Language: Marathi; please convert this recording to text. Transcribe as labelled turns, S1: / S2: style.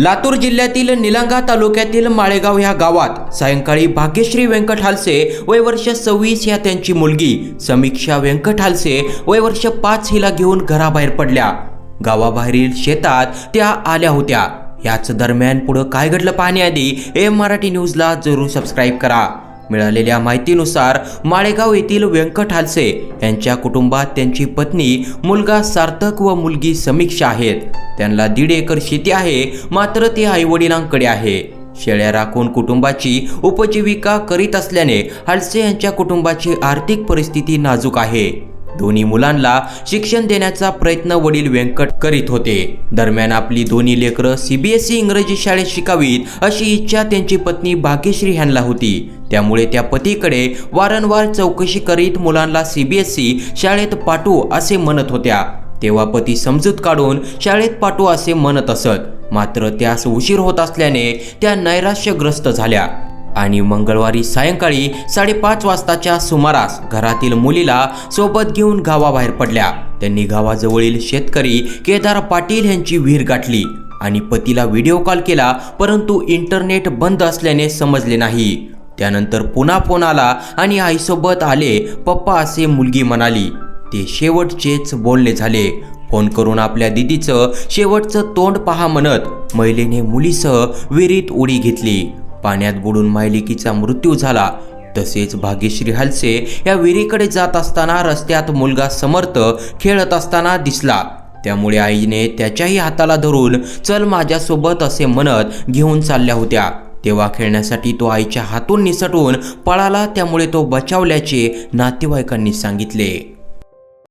S1: लातूर जिल्ह्यातील निलंगा तालुक्यातील माळेगाव ह्या गावात सायंकाळी भाग्यश्री व्यंकट हालसे वय वर्ष 26 ह्या त्यांची मुलगी समीक्षा व्यंकट हालसे वय वर्ष 5 हिला घेऊन घराबाहेर पडल्या। गावाबाहेरील शेतात त्या आल्या होत्या। याच दरम्यान पुढे काय घडलं पाहण्याआधी एम मराठी न्यूजला जरूर सबस्क्राईब करा। मिळालेल्या माहितीनुसार माळेगाव येथील व्यंकट हालसे यांच्या कुटुंबात त्यांची पत्नी, मुलगा सार्थक व मुलगी समीक्षा आहेत। त्यांना 1.5 एकर शेती आहे, मात्र ते आईवडिलांकडे आहे। शेळ्या राखून कुटुंबाची उपजीविका करीत असल्याने हालसे यांच्या कुटुंबाची आर्थिक परिस्थिती नाजूक आहे। दोन्ही मुलांना शिक्षण देण्याचा प्रयत्न वडील व्यंकट करीत होते। दरम्यान आपली दोन्ही लेकरं CBSE इंग्रजी शाळेत शिकावीत अशी इच्छा त्यांची पत्नी भाग्यश्री यांना होती। त्यामुळे त्या पतीकडे वारंवार चौकशी करीत मुलांना CBSE शाळेत पाठवू असे म्हणत होत्या। तेव्हा पती समजूत काढून शाळेत पाठवू असे म्हणत असत, मात्र त्यास उशीर होत असल्याने त्या नैराश्यग्रस्त झाल्या आणि मंगळवारी सायंकाळी 5:30 वाजताच्या सुमारास घरातील मुलीला सोबत घेऊन गावाबाहेर पडल्या। त्यांनी गावाजवळील शेतकरी केदार पाटील यांची विहीर गाठली आणि पतीला व्हिडिओ कॉल केला, परंतु इंटरनेट बंद असल्याने समजले नाही। त्यानंतर पुन्हा फोन आला आणि आईसोबत आले पप्पा असे मुलगी म्हणाली। ते शेवटचेच बोलणे झाले। फोन करून आपल्या दिदीचं शेवटचं तोंड पहा म्हणत महिलेने मुलीसह विहिरीत उडी घेतली। पाण्यात बुडून मायलेकीचा मृत्यू झाला। तसेच भाग्यश्री हालसे या विहिरीकडे जात असताना रस्त्यात मुलगा समर्थ खेळत असताना दिसला। त्यामुळे आईने त्याच्याही हाताला धरून चल माझ्यासोबत असे म्हणत घेऊन चालल्या होत्या। तेव्हा खेळण्यासाठी तो आईच्या हातून निसटून पळाला, त्यामुळे तो बचावल्याचे नातेवाईकांनी सांगितले।